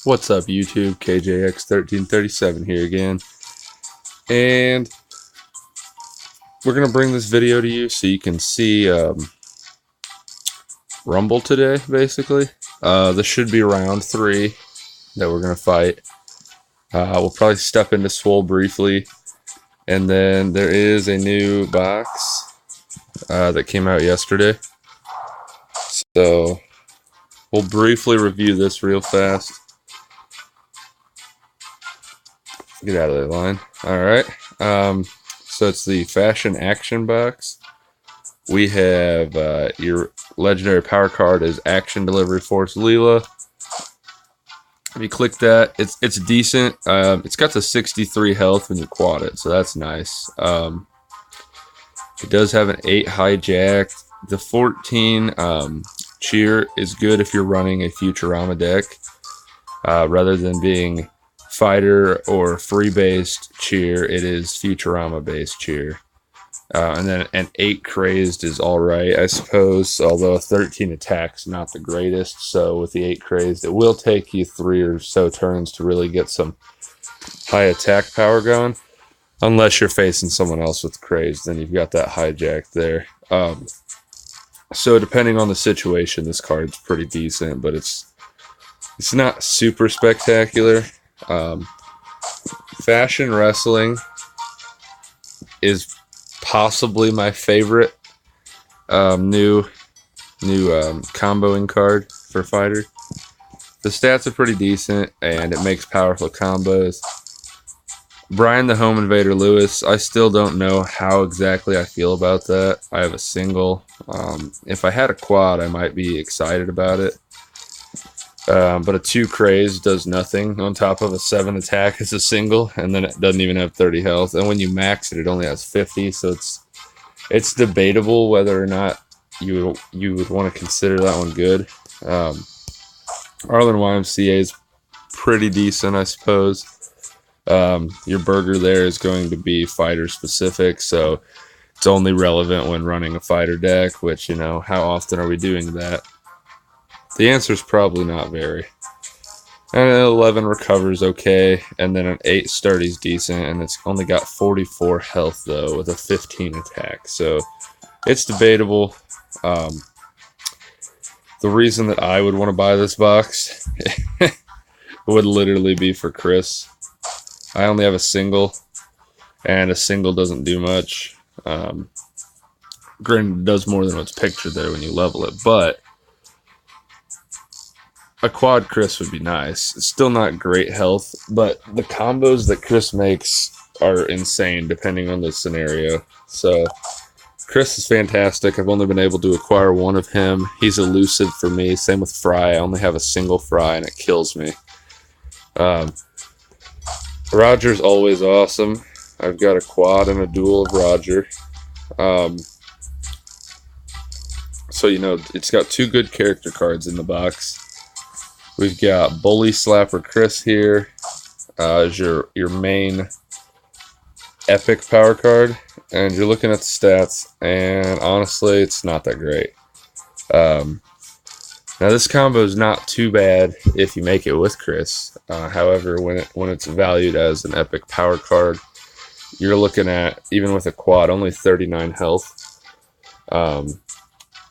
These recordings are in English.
What's up, YouTube? KJX1337 here again, and we're gonna bring this video to you so you can see Rumble today. Basically, this should be round 3 that we're gonna fight. We'll probably step into Swole briefly, and then there is a new box that came out yesterday, so we'll briefly review this real fast. Get out of that line. Alright. So it's the Fashion Action box. We have your legendary power card is Action Delivery Force Leela. If you click that, it's decent. It's got the 63 health when you quad it, so that's nice. It does have an 8 hijack. The 14 cheer is good if you're running a Futurama deck, rather than being fighter or free based cheer. It is Futurama based cheer, and then an 8 crazed is alright, I suppose, although a 13 attack's not the greatest. So with the 8 crazed, it will take you 3 or so turns to really get some high attack power going, unless you're facing someone else with crazed, then you've got that hijack there. So depending on the situation, this card's pretty decent, but it's not super spectacular. Fashion Wrestling is possibly my favorite new comboing card for fighter. The stats are pretty decent, and it makes powerful combos. Brian the Home Invader Lewis, I still don't know how exactly I feel about that. I have a single. If I had a quad, I might be excited about it. But a 2 craze does nothing on top of a 7 attack as a single, and then it doesn't even have 30 health. And when you max it, it only has 50, so it's debatable whether or not you would want to consider that one good. Arlen YMCA is pretty decent, I suppose. Your burger there is going to be fighter specific, so it's only relevant when running a fighter deck, which, you know, how often are we doing that? The answer is probably not very. And an 11 recovers okay, and then an 8 sturdy's decent, and it's only got 44 health though with a 15 attack, so it's debatable. The reason that I would want to buy this box would literally be for Chris. I only have a single, and a single doesn't do much. Granted, it does more than what's pictured there when you level it, but a quad Chris would be nice. It's still not great health, but the combos that Chris makes are insane depending on the scenario. So Chris is fantastic. I've only been able to acquire one of him. He's elusive for me. Same with Fry. I only have a single Fry, and it kills me. Roger's always awesome. I've got a quad and a duel of Roger. So, you know, it's got 2 good character cards in the box. We've got Bully Slapper Chris here as your main epic power card, and you're looking at the stats, and honestly, it's not that great. Now this combo is not too bad if you make it with Chris. However, when it's valued as an epic power card, you're looking at, even with a quad, only 39 health.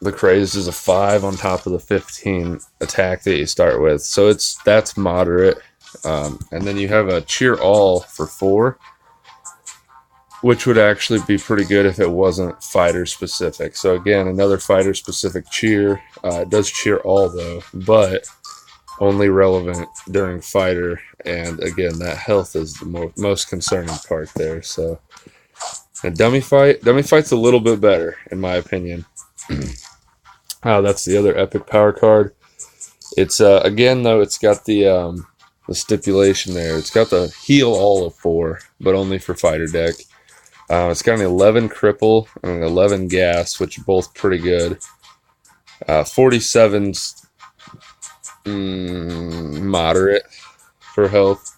The crazed is a 5 on top of the 15 attack that you start with, so that's moderate. And then you have a cheer all for 4, which would actually be pretty good if it wasn't fighter specific. So again, another fighter specific cheer. It does cheer all though, but only relevant during fighter. And again, that health is the most concerning part there. So a dummy fight's a little bit better in my opinion. That's the other epic power card. It's again though, it's got the stipulation there. It's got the heal all of 4, but only for fighter deck. It's got an 11 cripple and an 11 gas, which are both pretty good. 47's moderate for health.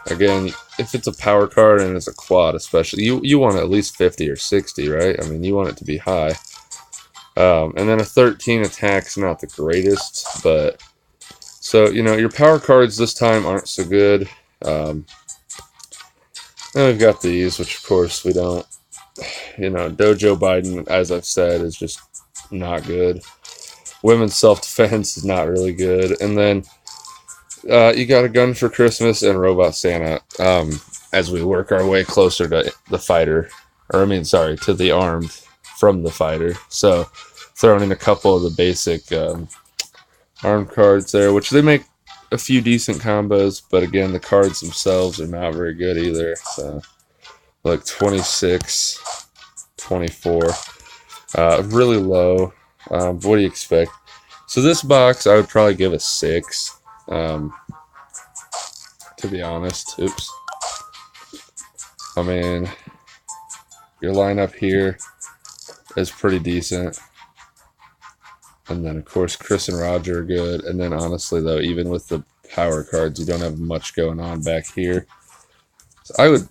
Again, if it's a power card and it's a quad especially, you want at least 50 or 60, right? I mean, you want it to be high. And then a 13 attack's not the greatest, but So, you know, your power cards this time aren't so good. Then we've got these, which of course we don't. You know, Dojo Biden, as I've said, is just not good. Women's self-defense is not really good. And then you got a gun for Christmas and Robot Santa as we work our way closer to the fighter. Or, I mean, sorry, to the armed from the fighter. So, throwing in a couple of the basic armed cards there, which they make a few decent combos, but again, the cards themselves are not very good either. So, like 26, 24, really low. What do you expect? So this box, I would probably give a 6, to be honest. Oops. I mean, your lineup here is pretty decent. And then, of course, Chris and Roger are good. And then, honestly, though, even with the power cards, you don't have much going on back here. So I would...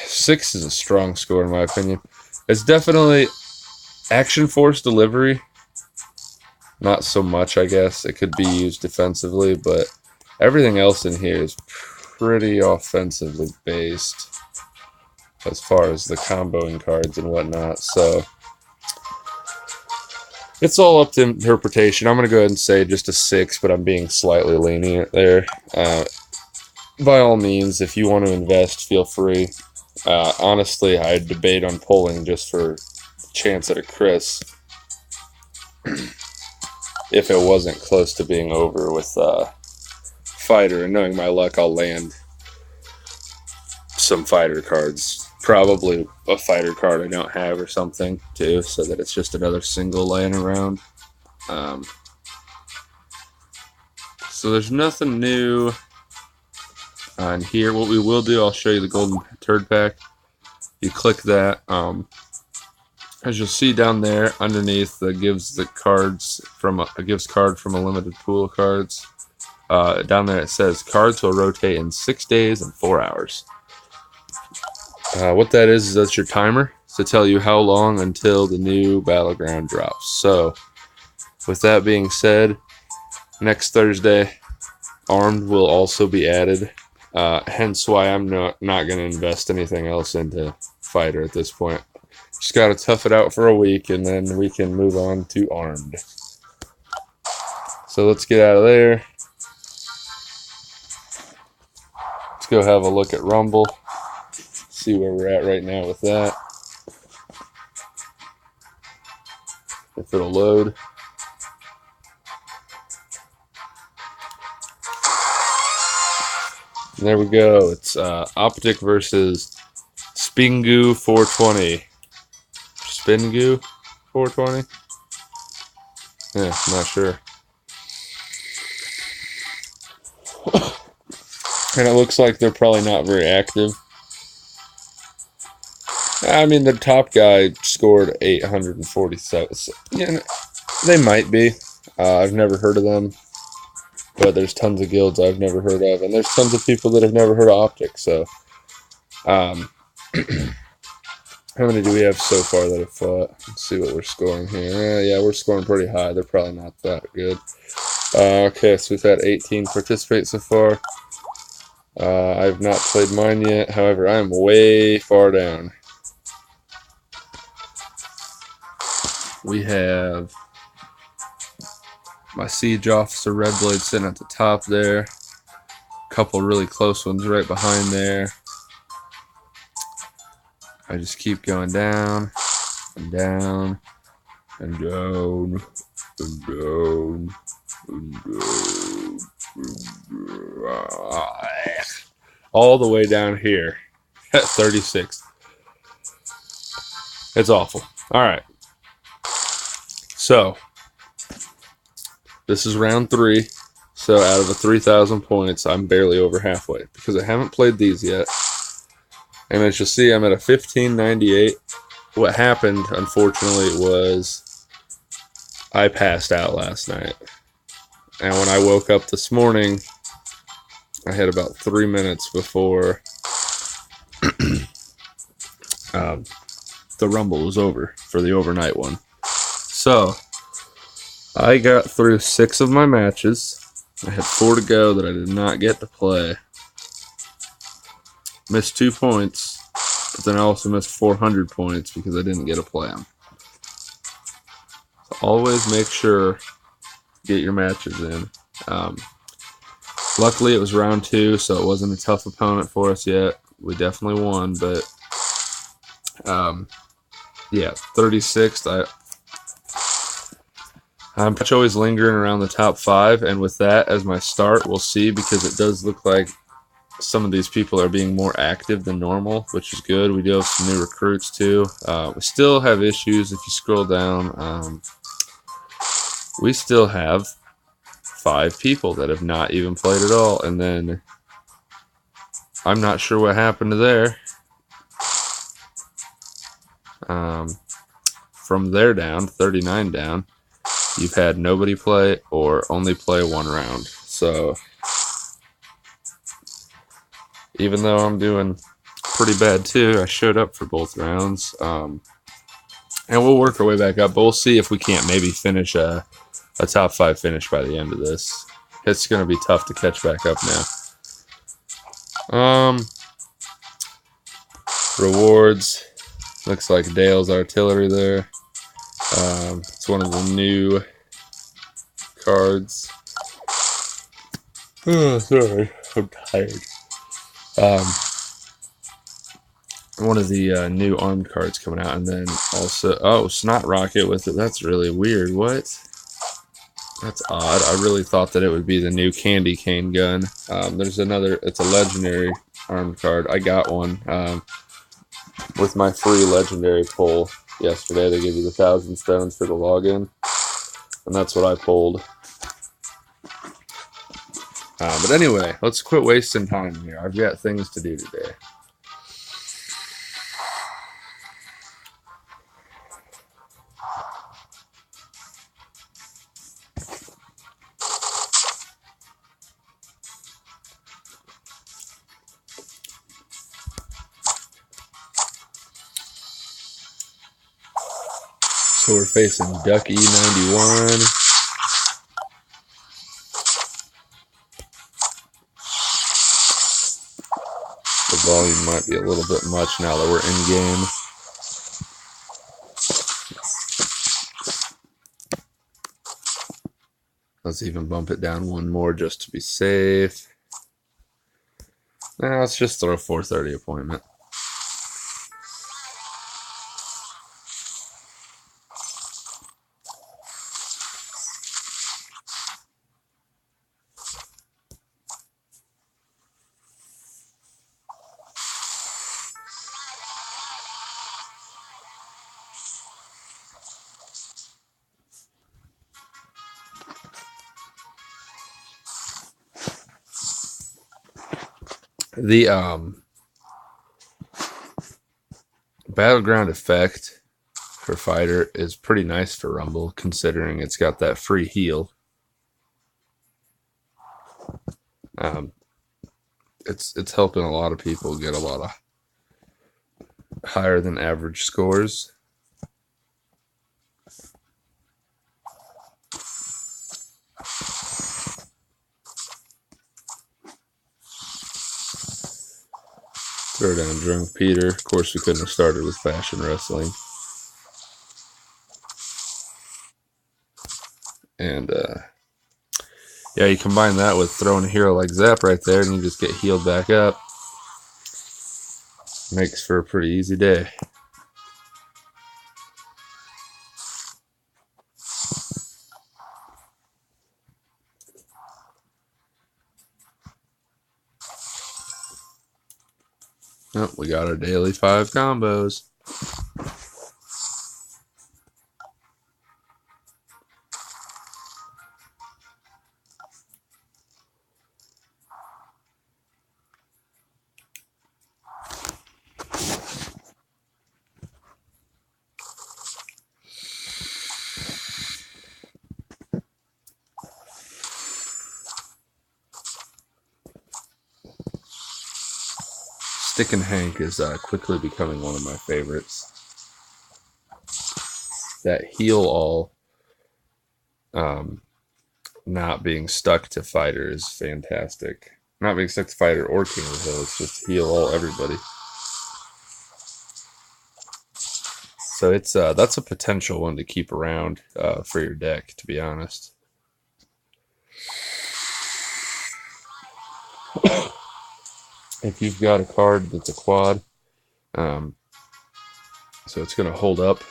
6 is a strong score, in my opinion. It's definitely Action Force delivery. Not so much, I guess. It could be used defensively, but everything else in here is pretty offensively based as far as the comboing cards and whatnot. So it's all up to interpretation. I'm going to go ahead and say just a 6, but I'm being slightly lenient there. By all means, if you want to invest, feel free. Honestly, I'd debate on pulling just for the chance at a Chris if it wasn't close to being over with fighter. And knowing my luck, I'll land some fighter cards. Probably a fighter card I don't have or something, too, so that it's just another single laying around. So there's nothing new on here. What we will do, I'll show you the golden turd pack. You click that. As you'll see down there underneath, that gives the cards from a card from a limited pool of cards. Down there it says cards will rotate in 6 days and 4 hours. What that is that's your timer to tell you how long until the new battleground drops. So, with that being said, next Thursday, armed will also be added. Hence why I'm not going to invest anything else into fighter at this point. Just got to tough it out for a week, and then we can move on to armed. So let's get out of there. Let's go have a look at Rumble. See where we're at right now with that. If it'll load. And there we go. It's Optic versus Spingu 420. Spingu 420? Yeah, I'm not sure. And it looks like they're probably not very active. I mean, the top guy scored 847. So, yeah, they might be. I've never heard of them. But there's tons of guilds I've never heard of. And there's tons of people that have never heard of Optic. So, how many do we have so far that have fought? Let's see what we're scoring here. Yeah, we're scoring pretty high. They're probably not that good. Okay, so we've had 18 participate so far. I've not played mine yet. However, I am way far down. We have my Siege Officer Redblade sitting at the top there. A couple really close ones right behind there. I just keep going down and down and down and down and down. All the way down here at 36. It's awful. All right. So, this is round 3. So, out of the 3,000 points, I'm barely over halfway because I haven't played these yet. And as you'll see, I'm at a 1598. What happened, unfortunately, was I passed out last night. And when I woke up this morning, I had about 3 minutes before the Rumble was over for the overnight one. So, I got through 6 of my matches. I had 4 to go that I did not get to play. Missed 2 points, but then I also missed 400 points because I didn't get to play them. So always make sure get your matches in. Luckily, it was round 2, so it wasn't a tough opponent for us yet. We definitely won, but yeah, 36th. I'm always lingering around the top 5, and with that as my start, we'll see, because it does look like some of these people are being more active than normal, which is good. We do have some new recruits too. We still have issues. If you scroll down, we still have 5 people that have not even played at all, and then I'm not sure what happened to there. From there down, 39 down, you've had nobody play or only play 1 round. So even though I'm doing pretty bad too, I showed up for both rounds. And we'll work our way back up, but we'll see if we can't maybe finish a top 5 finish by the end of this. It's going to be tough to catch back up now. Rewards. Looks like Dale's Artillery there. It's one of the new cards. Oh, sorry. I'm tired. One of the new armed cards coming out, and then also, oh, Snot Rocket with it. That's really weird. What? That's odd. I really thought that it would be the new Candy Cane gun. There's another, it's a legendary armed card. I got one with my free legendary pull yesterday. They give you the 1,000 stones for the login, and that's what I pulled. But anyway, let's quit wasting time here. I've got things to do today. So we're facing Duck E91. The volume might be a little bit much now that we're in game. Let's even bump it down 1 more just to be safe. Now let's just throw a 4:30 appointment. The battleground effect for fighter is pretty nice for Rumble, considering it's got that free heal. It's helping a lot of people get a lot of higher than average scores. Throw down Drunk Peter. Of course, we couldn't have started with Fashion Wrestling. And, yeah, you combine that with throwing a hero like Zap right there, and you just get healed back up. Makes for a pretty easy day. Oh, we got our daily 5 combos. Stickin' Hank is quickly becoming one of my favorites. That heal all not being stuck to fighter is fantastic. Not being stuck to fighter or King of the Hill, it's just heal everybody. So it's that's a potential one to keep around for your deck, to be honest. If you've got a card that's a quad, so it's going to hold up.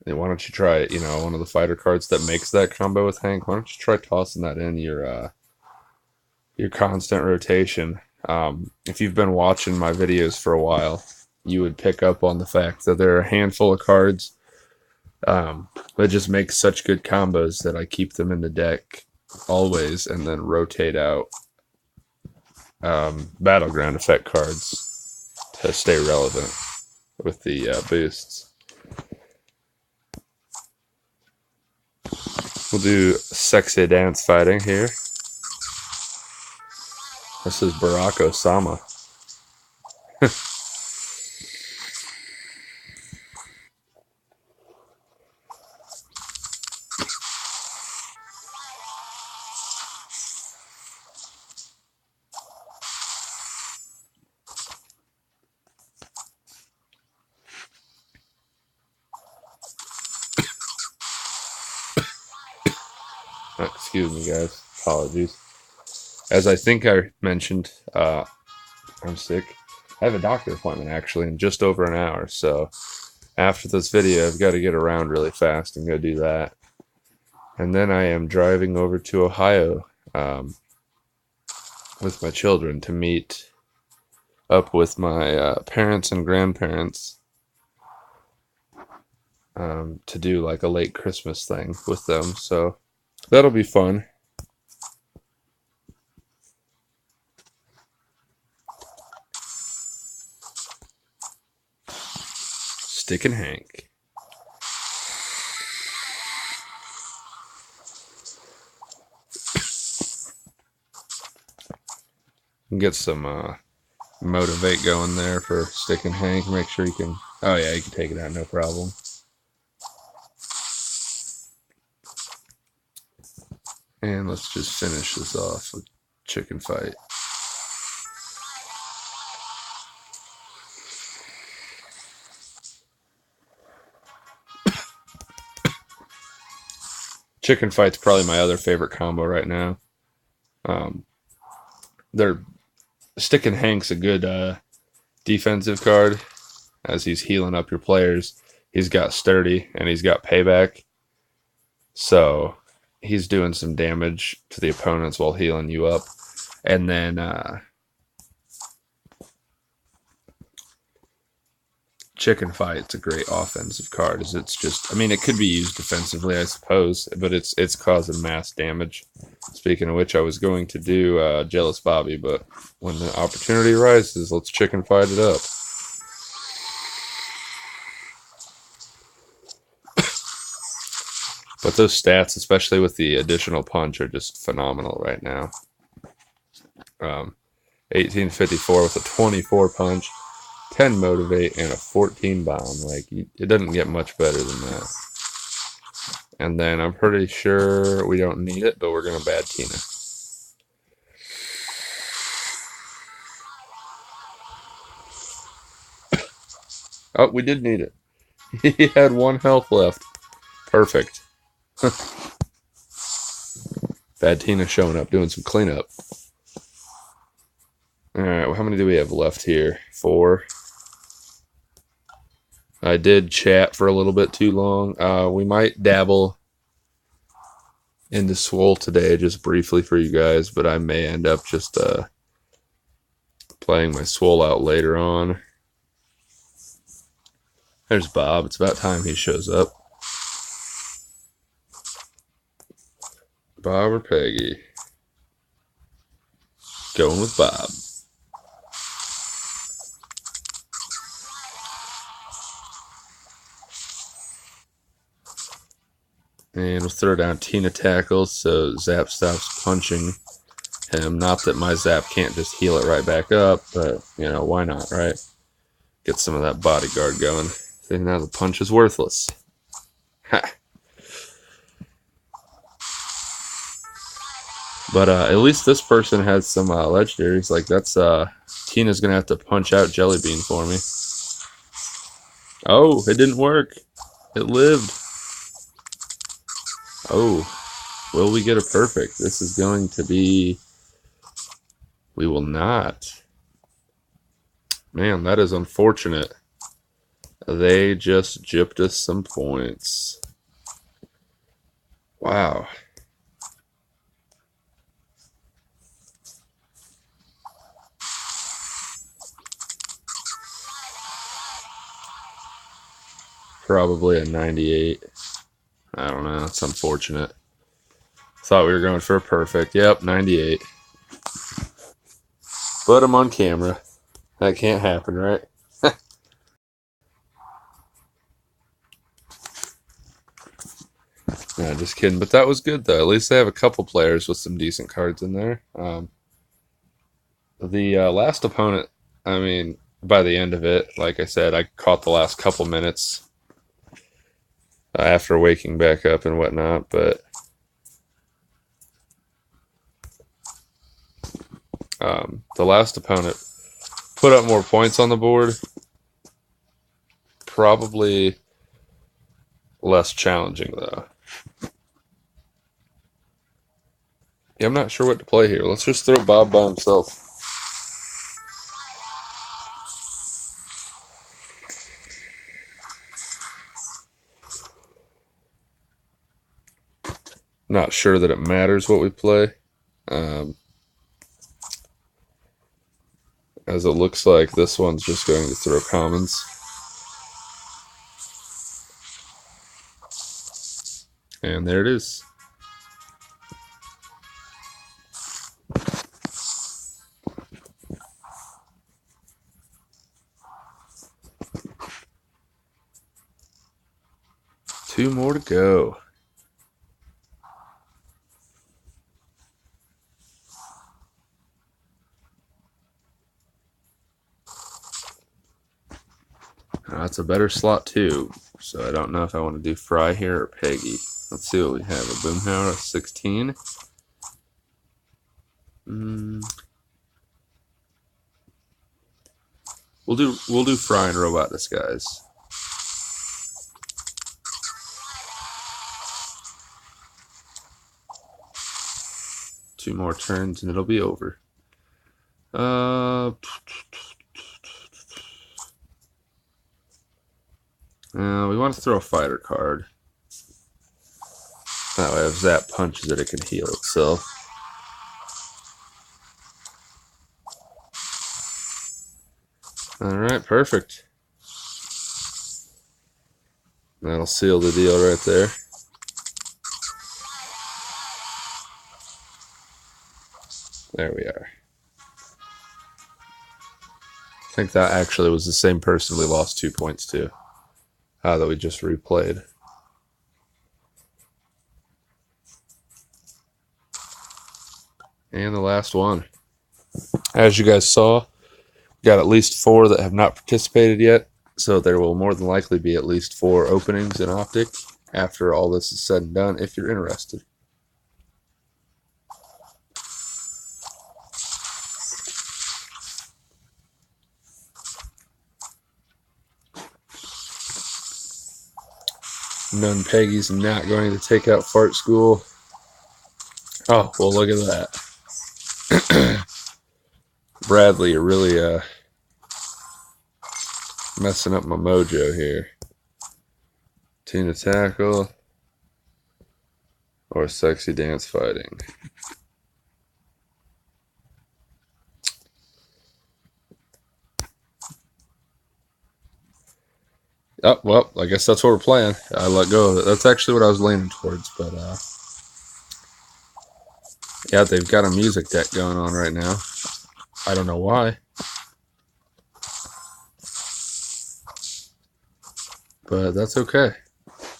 And why don't you try, one of the fighter cards that makes that combo with Hank? Why don't you try tossing that in your constant rotation? If you've been watching my videos for a while, you would pick up on the fact that there are a handful of cards that just make such good combos that I keep them in the deck always, and then rotate out battleground effect cards to stay relevant with the boosts. We'll do sexy dance fighting here. This is Barack Osama. Excuse me, guys. Apologies. As I think I mentioned, I'm sick. I have a doctor appointment actually in just over an hour, so after this video, I've got to get around really fast and go do that. And then I am driving over to Ohio with my children to meet up with my parents and grandparents to do like a late Christmas thing with them. So that'll be fun. Stickin' Hank. Get some motivate going there for Stickin' Hank. Make sure you can. Oh yeah, you can take it out, no problem. And let's just finish this off with chicken fight. Chicken fight's probably my other favorite combo right now. They're Stickin' Hank's a good defensive card as he's healing up your players. He's got sturdy and he's got payback. So he's doing some damage to the opponents while healing you up. And then Chicken Fight's a great offensive card. It's just, I mean, it could be used defensively, I suppose, but it's causing mass damage. Speaking of which, I was going to do Jealous Bobby, but when the opportunity arises, let's Chicken Fight it up. But those stats, especially with the additional punch, are just phenomenal right now. 1854 with a 24 punch, 10 motivate, and a 14 bomb. Like, it doesn't get much better than that. And then I'm pretty sure we don't need it, but we're going to bad Tina. Oh, we did need it. He had 1 health left. Perfect. Bad Tina showing up, doing some cleanup. Alright, well, how many do we have left here? 4. I did chat for a little bit too long. We might dabble into swole today, just briefly for you guys, but I may end up just playing my swole out later on. There's Bob. It's about time he shows up. Bob or Peggy? Going with Bob. And we'll throw down Tina tackles so Zap stops punching him. Not that my Zap can't just heal it right back up, but, why not, right? Get some of that bodyguard going. See, now the punch is worthless. Ha! But at least this person has some legendaries. Like that's Tina's gonna have to punch out Jelly Bean for me. Oh, it didn't work. It lived. Oh, will we get a perfect? This is going to be... We will not. Man, that is unfortunate. They just gypped us some points. Wow. Probably a 98. I don't know. It's unfortunate. Thought we were going for a perfect. Yep, 98. But I'm on camera. That can't happen, right? No, just kidding. But that was good, though. At least they have a couple players with some decent cards in there. The last opponent, I mean, by the end of it, like I said, I caught the last couple minutes after waking back up and whatnot. But the last opponent put up more points on the board. Probably less challenging, though. Yeah, I'm not sure what to play here. Let's just throw Bob by himself. Not sure that it matters what we play. As it looks like this one's just going to throw commons. And there it is. Two more to go. That's a better slot too. So I don't know if I want to do Fry here or Peggy. Let's see what we have. A Boomhauer, a 16. We'll do Fry and Robot Disguise. Two more turns and it'll be over. We want to throw a fighter card. That way if Zap punches it, it can heal itself. Alright, perfect. That'll seal the deal right there. There we are. I think that actually was the same person we lost 2 points to. That we just replayed. And the last one. As you guys saw, we got at least 4 that have not participated yet. So there will more than likely be at least 4 openings in Optic after all this is said and done, if you're interested. None Peggy's not going to take out Fart School. Oh, well, look at that. Bradley, you're really messing up my mojo here. Tina Tackle or Sexy Dance Fighting. Oh, well, I guess that's what we're playing. I let go of it. That's actually what I was leaning towards, but yeah, they've got a music deck going on right now. I don't know why. But that's okay.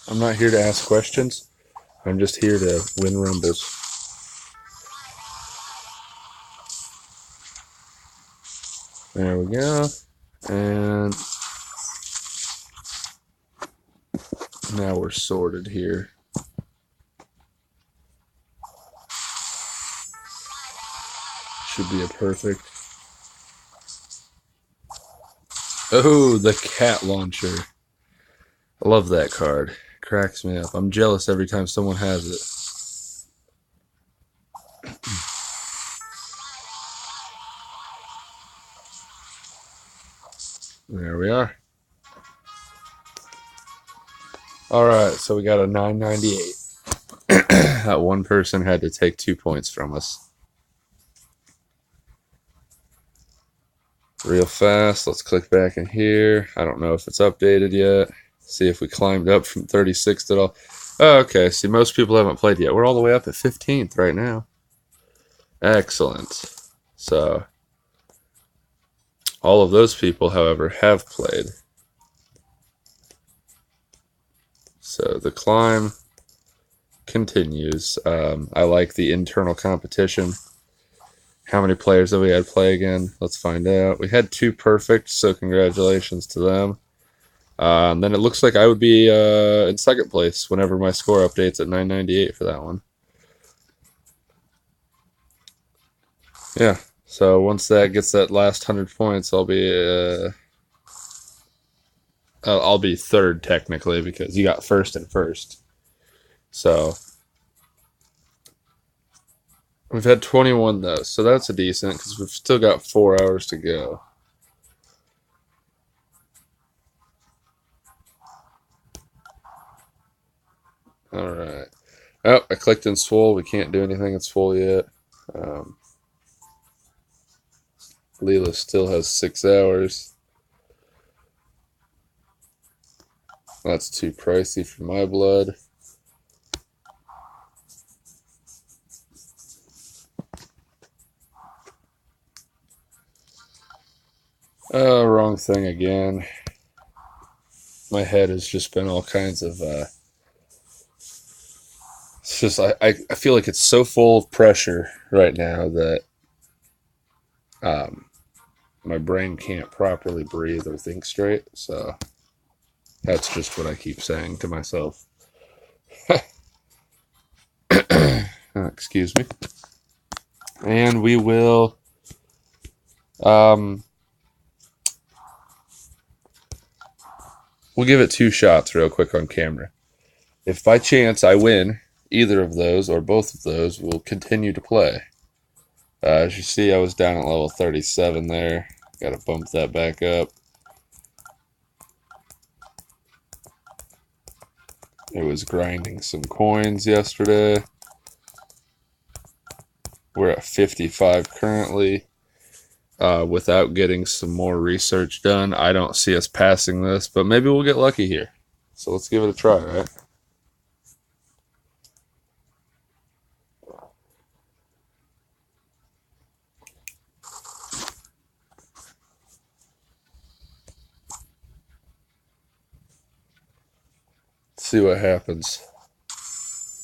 I'm not here to ask questions. I'm just here to win rumbles. There we go. And now we're sorted here. should be a perfect. Oh, the cat launcher. I love that card. Cracks me up. I'm jealous every time someone has it. There we are. Alright, so we got a 998. That one person had to take 2 points from us. Real fast, let's click back in here. I don't know if it's updated yet. See if we climbed up from 36th at all. Oh, okay, see, most people haven't played yet. We're all the way up at 15th right now. Excellent. So, all of those people, however, have played. So, the climb continues. I like the internal competition. How many players have we had play again? Let's find out. We had 2 perfect, so congratulations to them. Then it looks like I would be in second place whenever my score updates at 998 for that one. Yeah, so once that gets that last 100 points, I'll be third technically because you got first and first. So we've had 21 though, so that's a decent because we've still got 4 hours to go. All right. Oh, I clicked in swole. We can't do anything in swole yet. Leela still has 6 hours. That's too pricey for my blood. Oh, wrong thing again. My head has just been all kinds of it's just I feel like it's so full of pressure right now that my brain can't properly breathe or think straight. So that's just what I keep saying to myself. Excuse me. And we will we'll give it 2 shots real quick on camera. If by chance I win either of those or both of those, we'll continue to play. As you see, I was down at level 37 there. Got to bump that back up. It was grinding some coins yesterday. We're at 55 currently. Without getting some more research done, I don't see us passing this, but maybe we'll get lucky here. So let's give it a try, right? See what happens.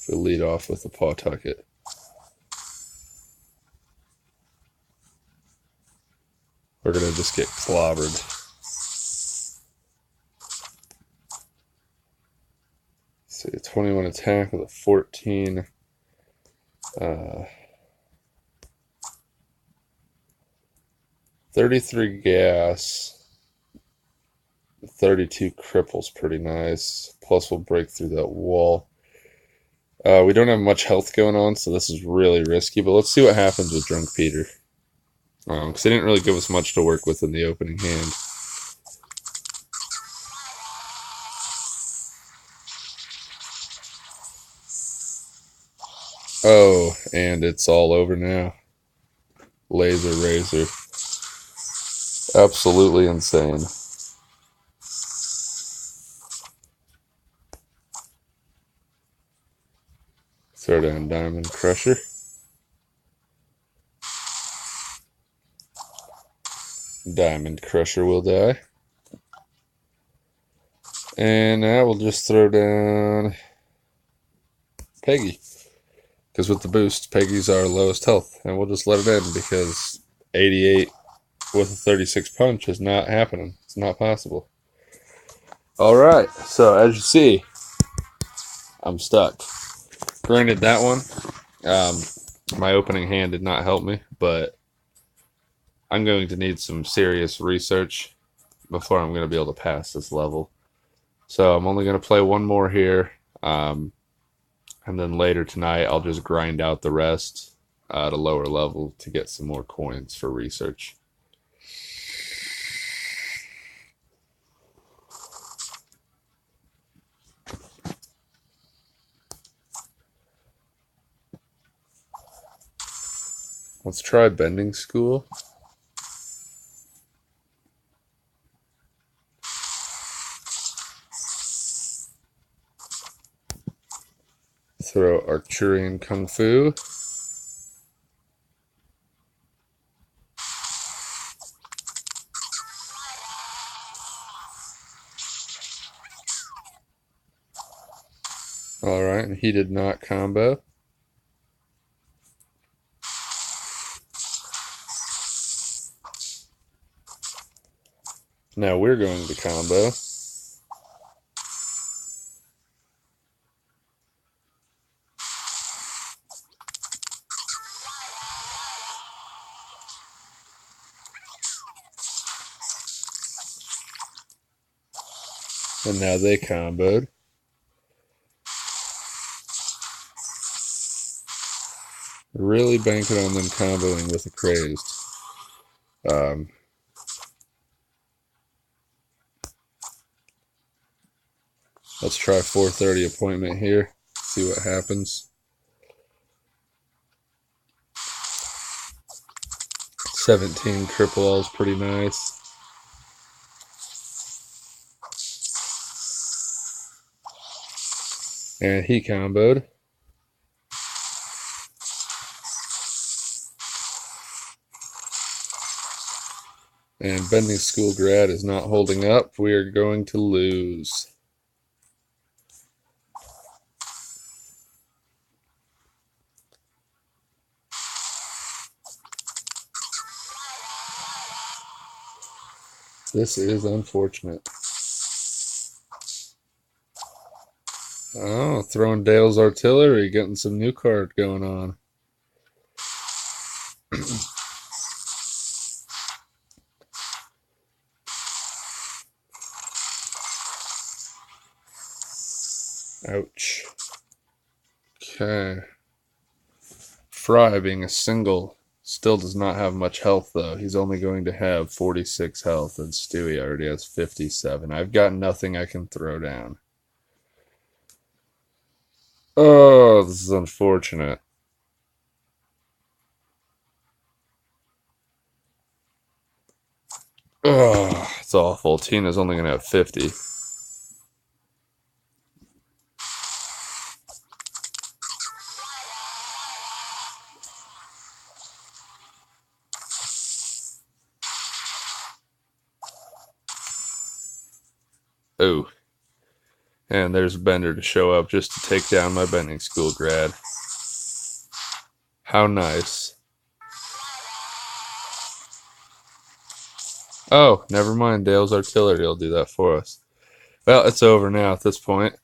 We'll lead off with the Pawtucket. We're going to just get clobbered. See, a 21 attack with a 14. 33 gas. 32 cripples, pretty nice. Plus we'll break through that wall. We don't have much health going on, so this is really risky, but let's see what happens with Drunk Peter. Because they didn't really give us much to work with in the opening hand. Oh, and it's all over now. Laser razor. Absolutely insane. Throw down Diamond Crusher. Diamond Crusher will die. And now we'll just throw down Peggy. Because with the boost, Peggy's our lowest health. And we'll just let it end because 88 with a 36 punch is not happening. It's not possible. Alright, so as you see, I'm stuck. Granted, that one, my opening hand did not help me, but I'm going to need some serious research before I'm going to be able to pass this level. So I'm only going to play one more here. And then later tonight, I'll just grind out the rest at a lower level to get some more coins for research. Let's try bending school. Throw Archurian Kung Fu. Alright, and he did not combo. Now we're going to combo. And now they comboed. Really banking on them comboing with a crazed. Let's try 4:30 appointment here. See what happens. 17 cripple all is pretty nice. And he comboed. And Bending School Grad is not holding up. We are going to lose. This is unfortunate. Oh, throwing Dale's Artillery, getting some new card going on. Ouch. Okay. Fry, being a single, still does not have much health, though. He's only going to have 46 health, and Stewie already has 57. I've got nothing I can throw down. Oh, this is unfortunate. Oh, it's awful. Tina's only going to have 50. Oh. And there's Bender to show up just to take down my Bending School Grad. How nice. Oh, never mind. Dale's Artillery will do that for us. Well, it's over now at this point.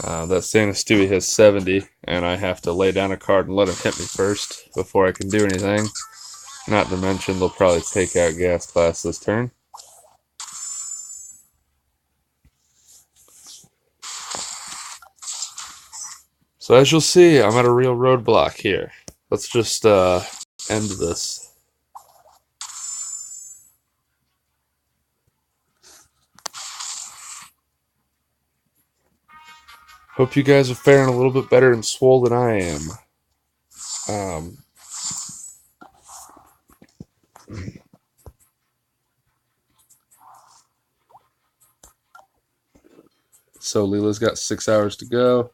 That Santa Stewie has 70, and I have to lay down a card and let him hit me first before I can do anything. Not to mention, they'll probably take out Gas Class this turn. So as you'll see, I'm at a real roadblock here. Let's just end this. Hope you guys are faring a little bit better in swole than I am. So Leela's got 6 hours to go.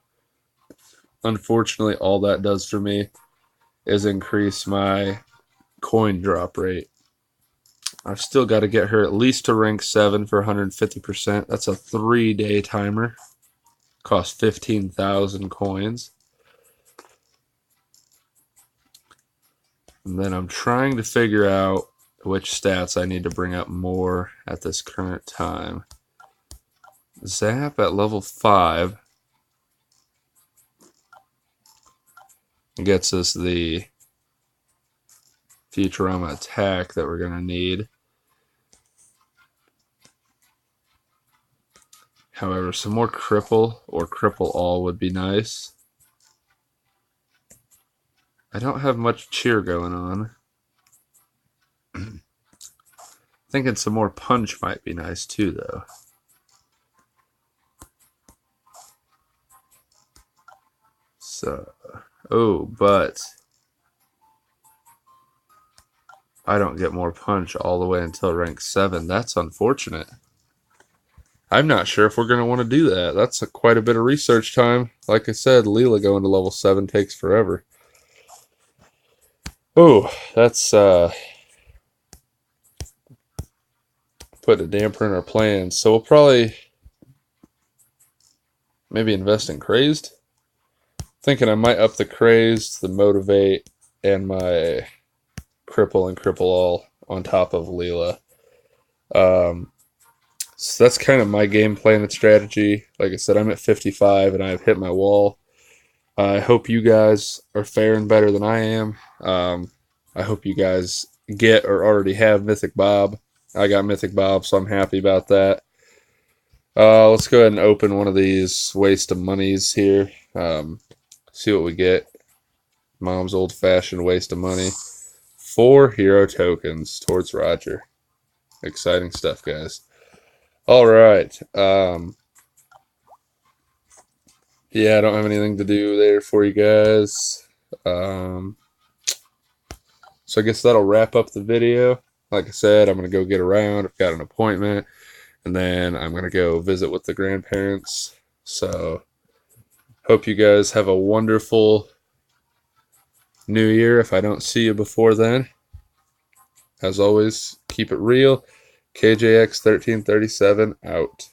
Unfortunately, all that does for me is increase my coin drop rate. I've still got to get her at least to rank 7 for 150%. That's a 3-day timer. Costs 15,000 coins. And then I'm trying to figure out which stats I need to bring up more at this current time. Zap at level 5 gets us the Futurama attack that we're going to need. However, some more cripple or cripple all would be nice. I don't have much cheer going on. Thinking some more punch might be nice too, though. So, oh, but I don't get more punch all the way until rank 7. That's unfortunate. I'm not sure if we're going to want to do that. That's quite a bit of research time. Like I said, Leela going to level 7 takes forever. Oh, that's put a damper in our plans. So we'll probably maybe invest in Crazed. Thinking I might up the Crazed, the Motivate, and my Cripple and Cripple All on top of Leela. So that's kind of my game plan and strategy. Like I said, I'm at 55 and I've hit my wall. I hope you guys are faring better than I am. I hope you guys get or already have Mythic Bob. I got Mythic Bob, so I'm happy about that. Let's go ahead and open one of these waste of monies here. See what we get. Mom's old-fashioned waste of money. 4 hero tokens towards Roger. Exciting stuff, guys. All right. Yeah, I don't have anything to do there for you guys. So I guess that'll wrap up the video. Like I said, I'm going to go get around. I've got an appointment. And then I'm going to go visit with the grandparents. So hope you guys have a wonderful New Year if I don't see you before then. As always, keep it real. KJX1337 out.